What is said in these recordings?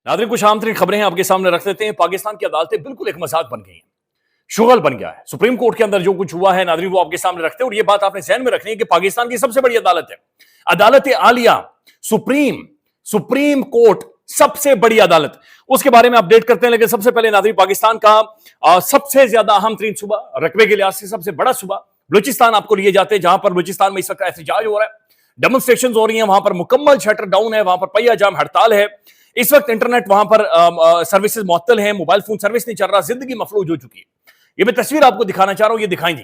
नाज़रीन, कुछ आम तरीन खबरें आपके सामने रख देते हैं। पाकिस्तान की अदालतें बिल्कुल एक मजाक बन गई हैं, शुगल बन गया है। सुप्रीम कोर्ट के अंदर जो कुछ हुआ है नाज़रीन, वो आपके सामने रखते हैं। और ये बात आपने ज़हन में रखनी है कि पाकिस्तान की सबसे बड़ी अदालत है अदालत आलिया, सुप्रीम कोर्ट, सबसे बड़ी अदालत। उसके बारे में अपडेट करते हैं। लेकिन सबसे पहले नाज़रीन, पाकिस्तान का सबसे ज्यादा अहम तरीन सूबा, रकबे के लिहाज से सबसे बड़ा सूबा बलूचिस्तान आपको लिए जाते हैं, जहां पर बलूचिस्तान में इस वक्त एहतजाज हो रहा है, डेमोन्स्ट्रेशन हो रही है, वहां पर मुकम्मल शटर डाउन है, वहां पर पहिया जाम हड़ताल है। इस वक्त इंटरनेट वहां पर सर्विसेज मुअत्तल हैं, मोबाइल फोन सर्विस नहीं चल रहा, जिंदगी मफलूज हो चुकी है। ये मैं तस्वीर आपको दिखाना चाह रहा हूं, ये दिखाएंगे।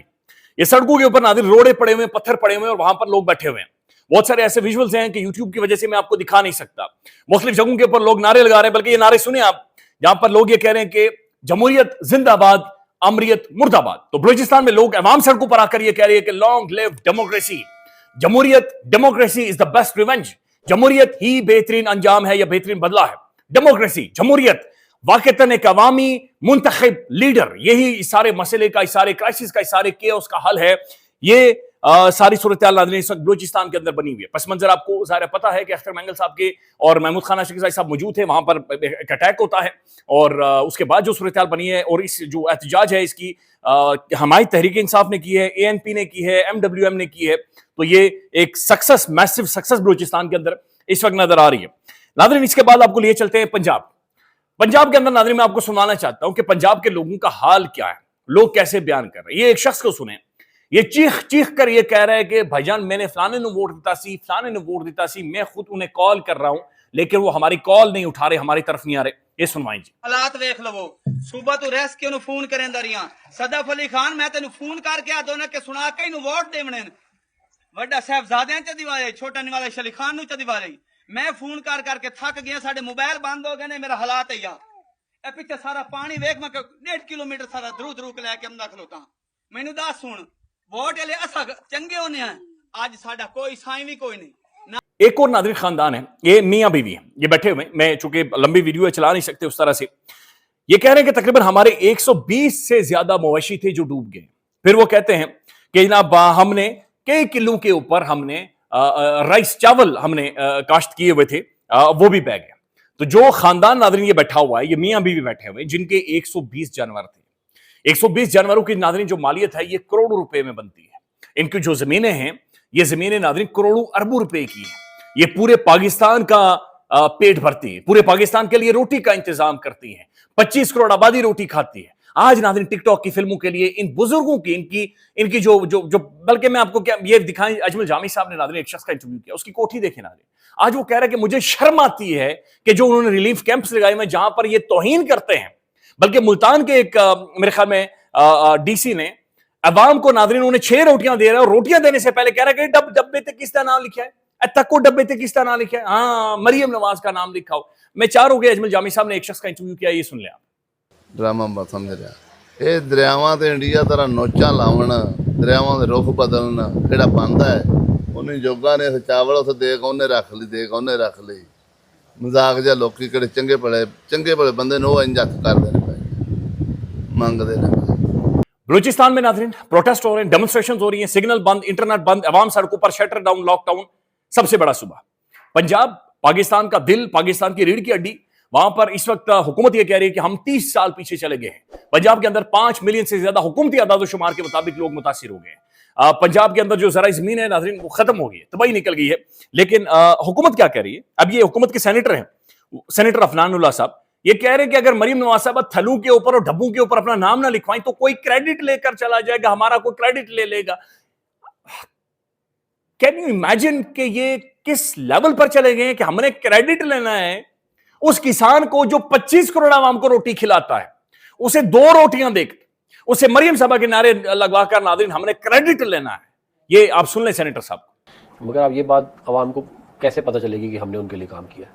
ये सड़कों के ऊपर नाज़रीन रोड़े पड़े हुए हैं, पत्थर पड़े हुए हैं और वहां पर लोग बैठे हुए हैं। बहुत सारे ऐसे विजुअल्स हैं कि यूट्यूब की वजह से मैं आपको दिखा नहीं सकता। मुख्तलिफ जगहों के ऊपर लोग नारे लगा रहे हैं, बल्कि ये नारे सुने आप, जहां पर लोग ये कह रहे हैं कि जमहूरियत जिंदाबाद, अमरियत मुर्दाबाद। तो बलूचिस्तान में लोग अवाम सड़कों पर आकर ये कह रहे हैं कि लॉन्ग लिव डेमोक्रेसी, जमहूरियत, democracy is the best revenge. जमहूरियत ही बेहतरीन अंजाम है या बेहतरीन बदला है। डेमोक्रेसी, जमहूरियत वाकईतन एक अवामी मुंतखब लीडर, यही सारे मसले का, सारे क्राइसिस का, सारे केओस का हल है। ये सारी सूरत नाज़रीन इस वक्त बलूचिस्तान के अंदर बनी हुई है। पस मंजर आपको ज़ाहिर पता है कि अख्तर मैंगल साहब के और महमूद खान आशिकी साहब मौजूद थे, वहां पर एक अटैक होता है और उसके बाद जो सूरत बनी है और इस जो एहतजाज है, इसकी हमारी तहरीक इंसाफ ने की है, ANP ने की है, MWM ने की है। तो ये एक सक्सेस, मैसिव सक्सेस बलूचिस्तान के अंदर इस वक्त नजर आ रही है। नाज़रीन, इसके बाद आपको लिए चलते हैं पंजाब के अंदर। नाज़रीन, मैं आपको सुनाना चाहता हूं कि पंजाब के लोगों का हाल क्या है, लोग कैसे बयान कर रहे हैं। ये एक शख्स को सुने, ये चीख कर ये कह रहा है कि भाईजान मैंने फलाने ने वोट दिता सी, फलाने ने वोट दिता सी, मैं खुद उन्हें कॉल कर रहा हूं लेकिन वो हमारी कॉल नहीं उठा रहे, हमारी तरफ नहीं आ रहे। ये सुनवाई जी। हालात देख लवो, सुबह तू रेस क्यों फोन करें दरिया, सदफ अली खान मैं तेन फोन करके आ दोने के सुना के वोट देवने, वड्डा साहबजादे च दिवाले, छोटा निवाले शली खान नु च दिवाले। मैं फोन करके थक गया, साडे मोबाइल बंद हो गए ने, मेरा हालात है यार। ए पिछे सारा पानी वेख, मैं 1.5 किलोमीटर सारा धरू धरू के लेके अंदर खलोता। मैनू दस सुन, वोट ले असा चंगे होने हैं, आज साडा कोई साई भी कोई नहीं। एक और नाज़रीन खानदान है, ये मियां बीवी है, ये बैठे हुए, मैं चूंकि लंबी वीडियो चला नहीं सकते उस तरह से, ये कह रहे हैं कि तकरीबन हमारे 120 से ज्यादा मवेशी थे जो डूब गए। फिर वो कहते हैं कि जनाब हमने कई किलो के ऊपर हमने राइस, चावल हमने काश्त किए हुए थे, वो भी बह गया। तो जो खानदान नाज़रीन ये बैठा हुआ है, ये मियां बीवी बैठे हुए जिनके 120 जानवर थे। 120 जानवरों की नाज़रीन जो मालियत है ये करोड़ों रुपए में बनती है। इनकी जो जमीनें हैं, ये जमीनें नाज़रीन करोड़ों अरबों रुपए की हैं। ये पूरे पाकिस्तान का पेट भरती है, पूरे पाकिस्तान के लिए रोटी का इंतजाम करती है। 25 करोड़ आबादी रोटी खाती है। आज नाज़रीन टिकटॉक की फिल्मों के लिए इन बुजुर्गों की, इनकी जो जो जो बल्कि मैं आपको क्या ये दिखाएं, अजमल जामी साहब ने नाज़रीन एक शख्स का इंटरव्यू किया, उसकी कोठी देखें नाज़रीन। आज वो कह रहा है कि मुझे शर्म आती है कि जो उन्होंने रिलीफ कैंप्स लगाए हुए जहां पर ये तौहीन करते हैं। बल्कि मुल्तान के एक मेरे ख्याल में DC ने अवाम को नाज़रीन उन्हें 6 रोटियां दे रहा है और रोटियां देने से पहले कह रहा है कि डब्बे पे किसका नाम लिखा है, तको डब्बे पे किसका नाम लिखा है, हाँ मरियम नवाज का नाम लिखा हो। मैं चाह रहा हूं कि अजमल जामी साहब ने एक शख्स का इंटरव्यू किया, ये सुन लिया। ड्रामा बस समझ रहा, ये दरियावां ते इंडिया तरह नोचा लावन, दरियावां दे रुख बदलना जेड़ा बनदा है, उन्हें जोगा ने चावल उस देख उन्हें रख ली, देख उन्हें रख ली। मजाक जिहा लोकी किहड़े चंगे भले बंदे ने इंज हत्थ करदे ने पए मंगदे ने। बलूचिस्तान में नाज़रीन प्रोटेस्ट हो रहे हैं, डेमोन्स्ट्रेशन हो रही हैं, सिग्नल बंद, इंटरनेट बंद, अवाम सड़कों पर, शटर डाउन, लॉकडाउन। सबसे बड़ा सूबा पंजाब, पाकिस्तान का दिल, पाकिस्तान की रीढ़ की हड्डी, वहां पर इस वक्त हुकूमत ये कह रही है कि हम 30 साल पीछे चले गए हैं। पंजाब के अंदर 5 मिलियन से ज्यादा हुकूमती आदादोशुमार के मुताबिक लोग मुतासिर हो गए हैं। पंजाब के अंदर जो जरा जमीन है नाज़रीन वो खत्म हो गई है, तबाही निकल गई है। लेकिन हुकूमत क्या कह रही है, अब ये हुकूमत के सेनेटर हैं, सेनेटर अफनानुल्लाह साहब, ये कह रहे हैं कि अगर मरीम नवाज साहब थलों के ऊपर और डब्बों के ऊपर अपना नाम ना लिखवाएं तो कोई क्रेडिट लेकर चला जाएगा, हमारा कोई क्रेडिट ले लेगा। कैन यू इमेजिन कि ये किस लेवल पर चले गए कि हमने क्रेडिट लेना है उस किसान को जो 25 करोड़ आवाम को रोटी खिलाता है, उसे 2 रोटियां देकर, उसे मरियम साहबा के नारे लगवाकर नाज़रीन हमने क्रेडिट लेना है। ये आप सुन लें सेनेटर साहब। मगर अब ये बात आवाम को कैसे पता चलेगी कि हमने उनके लिए काम किया।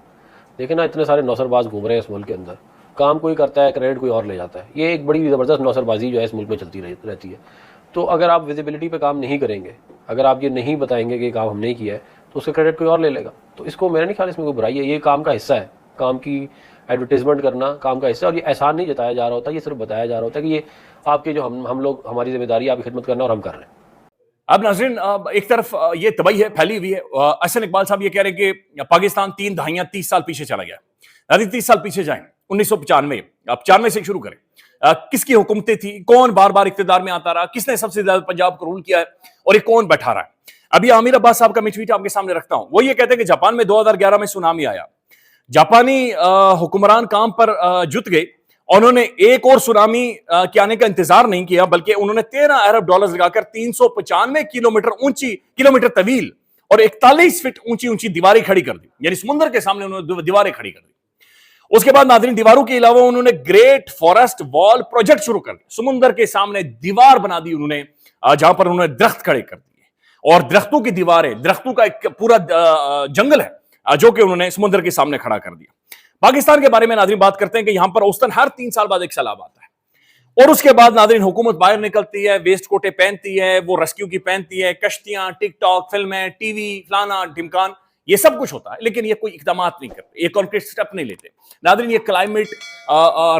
देखिए ना, इतने सारे नौसरबाज घूम रहे हैं इस मुल्क के अंदर, काम कोई करता है, क्रेडिट कोई और ले जाता है। ये एक बड़ी ज़बरदस्त नौसरबाजी जो है इस मुल्क में चलती रहती है। तो अगर आप विजिबिलिटी पे काम नहीं करेंगे, अगर आप ये नहीं बताएंगे कि ये काम हमने किया है, तो उसका क्रेडिट कोई और ले लेगा। तो इसको मेरा नहीं ख्याल इसमें कोई बुराई है, ये काम का हिस्सा है, काम की एडवर्टीजमेंट करना काम का हिस्सा है। और ये एहसान नहीं जताया जा रहा होता, ये सिर्फ बताया जा रहा होता है कि ये आपके जो हम लोग, हमारी जिम्मेदारी आपकी खिदमत करना और हम कर रहे हैं। अब नाज़रीन एक तरफ ये तबाही है फैली हुई है। अहसन इकबाल साहब ये कह रहे हैं कि पाकिस्तान 3 दहाइयां 30 साल पीछे चला गया। अरे 30 साल पीछे जाएं, 1995, आप 95 से शुरू करें। किसकी हुकूमतें थी, कौन बार बार इख्तिदार में आता रहा, किसने सबसे ज्यादा पंजाब को रूल किया है और ये कौन बैठा रहा है। अभी आमिर अब्बास साहब का मैं ट्वीट आपके सामने रखता हूं। वो ये कहते हैं कि जापान में 2011 में सुनामी आया, जापानी हुक्मरान काम पर जुट गए, उन्होंने एक और सुनामी के आने का इंतजार नहीं किया, बल्कि उन्होंने 13 अरब डॉलर लगाकर 395 किलोमीटर तवील और 41 फीट ऊंची ऊंची दीवारें खड़ी कर दी, यानी समुद्र के सामने उन्होंने दीवारें खड़ी कर दी। उसके बाद नाज़रीन दीवारों के अलावा उन्होंने ग्रेट फॉरेस्ट वॉल प्रोजेक्ट शुरू कर दिया, समुद्र के सामने दीवार बना दी उन्होंने, जहां पर उन्होंने दरख्त खड़े कर दिए और दरख्तों की दीवारें, दरख्तों का एक पूरा जंगल है जो कि उन्होंने समुद्र के सामने खड़ा कर दिया। पाकिस्तान के बारे में नाज़रीन बात करते हैं कि यहां पर औसतन हर 3 साल बाद एक सैलाब आता है और उसके बाद नाज़रीन हुकूमत बाहर निकलती है, वेस्ट कोटे पहनती है, वो रेस्क्यू की पहनती है, कश्तियां, टिकटॉक, फिल्में, टीवी, फलाना ढिमकान, ये सब कुछ होता है, लेकिन ये कोई इकदाम नहीं करते, ये कॉन्क्रीट स्टेप नहीं लेते। नाज़रीन ये क्लाइमेट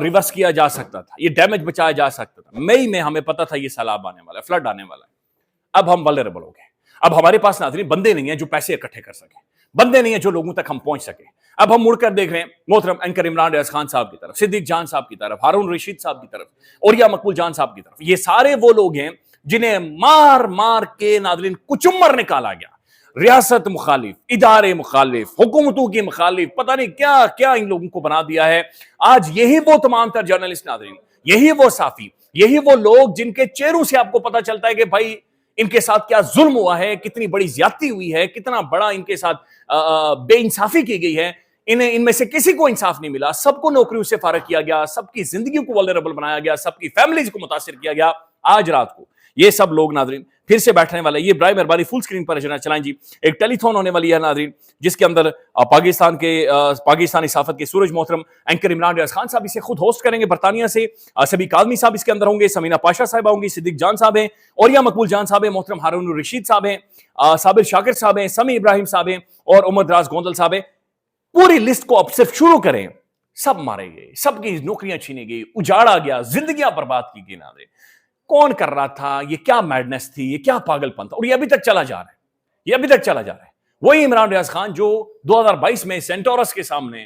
रिवर्स किया जा सकता था, ये डैमेज बचाया जा सकता था। मई में हमें पता था ये सैलाब आने वाला है, फ्लड आने वाला है। अब हम वल्नरेबल हो गए। अब हमारे पास नाज़रीन बंदे नहीं है जो पैसे इकट्ठे कर सके, बंदे नहीं है जो लोगों तक हम पहुंच सके। अब हम मुड़कर देख रहे हैं मोहतरम एंकर इमरान रियाज खान साहब की तरफ, सिद्दीक जान साहब की तरफ, हारून रशीद साहब की तरफ, औरिया मकबूल जान साहब की तरफ। ये सारे वो लोग हैं जिन्हें मार मार के नाज़रीन कुचुम्बर निकाला गया। रियासत मुखालिफ, इदारे मुखालिफ, हुकूमतों की मुखालिफ, पता नहीं क्या क्या इन लोगों को बना दिया है। आज यही वो तमाम तर जर्नलिस्ट नाज़रीन, यही वो साफी, यही वो लोग जिनके चेहरों से आपको पता चलता है कि भाई इनके साथ क्या जुल्म हुआ है, कितनी बड़ी ज्यादती हुई है, कितना बड़ा इनके साथ बेइंसाफी की गई है। इनमें से किसी को इंसाफ नहीं मिला, सबको नौकरियों से फारग किया गया, सबकी जिंदगी को वल्नरेबल बनाया गया, सबकी फैमिलीज को मुतासिर किया गया। आज रात को ये सब लोग नाज़रीन फिर से बैठने वाले, ये बराए मेहरबानी फुल स्क्रीन पर चलाएं जी। एक टेलीथॉन होने वाली है नाज़रीन, जिसके अंदर पाकिस्तानी साफत के सूरज मोहतरम एंकर इमरान रियाज खान साहब इसे खुद होस्ट करेंगे बरतानिया से। सभी कादमी साहब इसके अंदर होंगे, समीना पाशा साहब होंगी, सिद्दीक जान साहब हैं, औरिया मकबूल जान साहब हैं, मोहतरम हारून रशीद साहब हैं, साबिर शाकिर साहब हैं, समी इब्राहिम साहब हैं और उमर दराज गोंदल साहब हैं। पूरी लिस्ट को अब सिर्फ शुरू करें, सब मारे गए, सबकी नौकरियां छीनी गई, उजाड़ा गया, जिंदगियां बर्बाद की गई। नाज़रीन कौन कर रहा था ये, क्या मैडनेस थी, ये क्या पागलपन था, और ये अभी तक चला जा रहा है, ये अभी तक चला जा रहा है। वही इमरान रियाज खान जो 2022 में सेंटोरस के सामने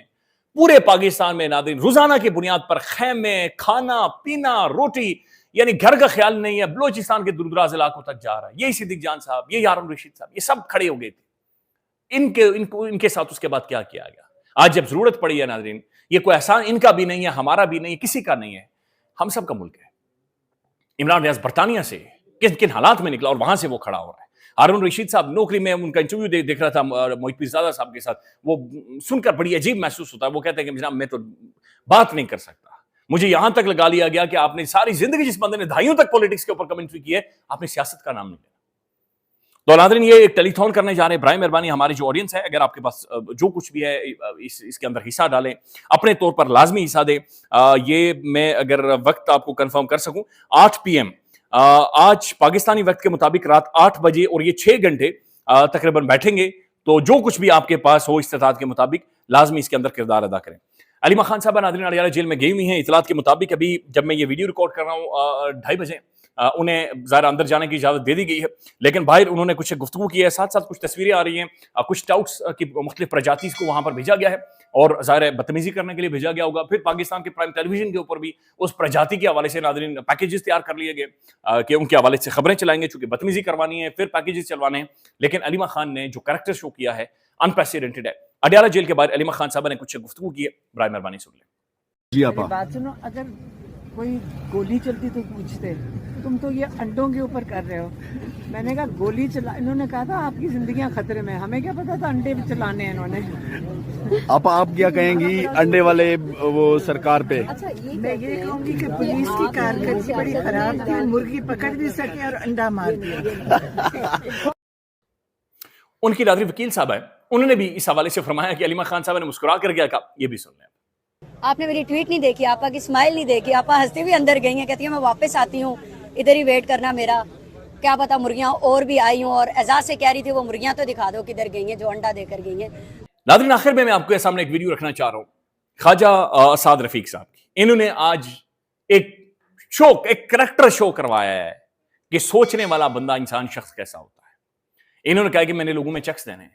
पूरे पाकिस्तान में नाज़रीन रोजाना की बुनियाद पर खैमे, खाना पीना, रोटी, यानी घर का ख्याल नहीं है, बलोचिस्तान के दूरदराज इलाकों तक जा रहा है। यही सिद्दीक जान साहब, ये हारून रशीद साहब, ये सब खड़े हो गए थे। इनके साथ उसके बाद क्या किया गया। आज जब जरूरत पड़ी है नाज़रीन, ये कोई एहसान इनका भी नहीं है, हमारा भी नहीं है, किसी का नहीं है, हम सब का मुल्क है। इमरान रियाज बरतानिया से किन किन हालात में निकला और वहां से वो खड़ा हो रहा है। हारून रशीद साहब नौकरी में, उनका इंटरव्यू देख रहा था मोहित पीरजादा साहब के साथ, वो सुनकर बड़ी अजीब महसूस होता है। वो कहते हैं कि जनाब मैं तो बात नहीं कर सकता, मुझे यहां तक लगा लिया गया कि आपने सारी जिंदगी, जिस बंदे ने दहाइयों तक पॉलिटिक्स के ऊपर कमेंट्री की है, आपने सियासत का नाम नहीं लिया। तो नाज़रीन ये एक टेलीथॉन करने जा रहे हैं, बराए मेहरबानी हमारी जो ऑडियंस है, अगर आपके पास जो कुछ भी है इसके अंदर हिस्सा डालें, अपने तौर पर लाजमी हिस्सा दें। ये मैं अगर वक्त आपको कंफर्म कर सकूं, 8 PM आज पाकिस्तानी वक्त के मुताबिक रात 8 बजे, और ये 6 घंटे तकरीबन बैठेंगे। तो जो कुछ भी आपके पास हो इस्तेताअत के मुताबिक लाजमी इसके अंदर किरदार अदा करें। अलीमा खान साहब नाज़रीन अडियाला जेल में गई हुई हैं। इतलात के मुताबिक अभी जब मैं ये वीडियो रिकॉर्ड कर रहा हूँ 2:30 बजे उन्हें ज़ाहिर अंदर जाने की इजाज़त दे दी गई है, लेकिन बाहर उन्होंने कुछ गुफ्तगू की है, साथ साथ कुछ तस्वीरें आ रही हैं, कुछ टाउट्स की मुख्तलिफ प्रजाति को वहाँ पर भेजा गया है और ज़ाहिर बदतमीजी करने के लिए भेजा गया होगा। फिर पाकिस्तान के प्राइम टेलीविजन के ऊपर भी उस प्रजाति के हवाले से नाज़रीन पैकेजेस तैयार कर लिए गए कि उनके हवाले से खबरें चलाएंगे, चूंकि बदतमीजी करवानी है, फिर पैकेजेस चलवाने हैं। लेकिन अलीमा खान ने जो कैरेक्टर शो किया है अनप्रेसिडेंटेड है। अडियाला जेल के बाहर अलीमा खान साहब ने कुछ गुफ्तगू की है, बराए मेहरबानी सुन लें। जी आपा, बात सुनो, अगर कोई गोली चलती तो पूछते, तुम तो ये अंडों के ऊपर कर रहे हो। मैंने कहा गोली चला, इन्होंने कहा था आपकी जिंदगियां खतरे में, हमें क्या पता था अंडे भी चलाने हैं इन्होंने। आपा आप क्या कहेंगी अंडे वाले वो सरकार पे? मैं ये कहूँगी कि पुलिस की कारकर्दगी बड़ी खराब थी, मुर्गी पकड़ भी सके और अंडा मार दिया। उनकी नाज़रीन वकील साहब है, उन्होंने भी इस हवाले से फरमाया कि अलीमा खान साहब ने मुस्कुरा कर क्या कहा, ये भी सुन लें। आपने मेरी ट्वीट नहीं देखी, आपा की स्माइल नहीं देखी, आपा हंसती हुई अंदर गई हैं, कहती है मैं वापस आती हूँ, इधर ही वेट करना मेरा, क्या पता मुर्गियां और भी आई हूँ। और एजाज से कह रही थी वो मुर्गियां तो दिखा दो किधर गई हैं जो अंडा देकर गई हैं। नाज़रीन आखिर में मैं आपके सामने एक वीडियो रखना चाह रहा हूँ ख्वाजा साद रफीक साहब की। इन्होंने आज एक शो, एक करैक्टर शो करवाया है کہ سوچنے والا بندہ انسان شخص کیسا ہوتا ہے۔ انہوں نے کہا کہ میں نے لوگوں میں چیکس دینے ہیں،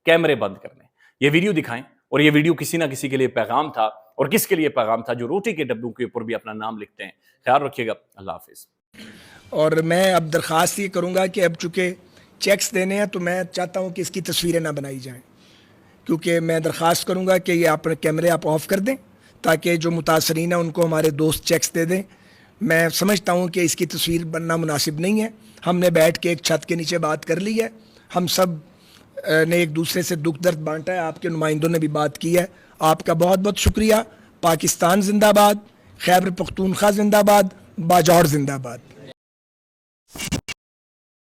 کیمرے بند کرنے، یہ ویڈیو دکھائیں، اور یہ ویڈیو کسی نہ کسی کے لیے پیغام تھا، اور کس کے لیے پیغام تھا؟ جو روٹی کے ڈبوں کے اوپر بھی اپنا نام لکھتے ہیں۔ خیال رکھیے گا، اللہ حافظ۔ اور میں اب درخواست یہ کروں گا کہ اب چونکہ چیکس دینے ہیں تو میں چاہتا ہوں کہ اس کی تصویریں نہ بنائی جائیں، کیونکہ میں درخواست کروں گا کہ یہ آپ کیمرے آپ آف کر دیں تاکہ جو متاثرین ہیں ان کو ہمارے دوست چیکس دے دیں۔ میں سمجھتا ہوں کہ اس کی تصویر بننا مناسب نہیں ہے۔ ہم نے بیٹھ کے ایک چھت کے نیچے بات کر لی ہے، ہم سب نے ایک دوسرے سے دکھ درد بانٹا ہے، آپ کے نمائندوں نے بھی بات کی ہے۔ آپ کا بہت بہت شکریہ۔ پاکستان زندہ باد، خیبر پختونخوا زندہ باد، باجوڑ زندہ باد۔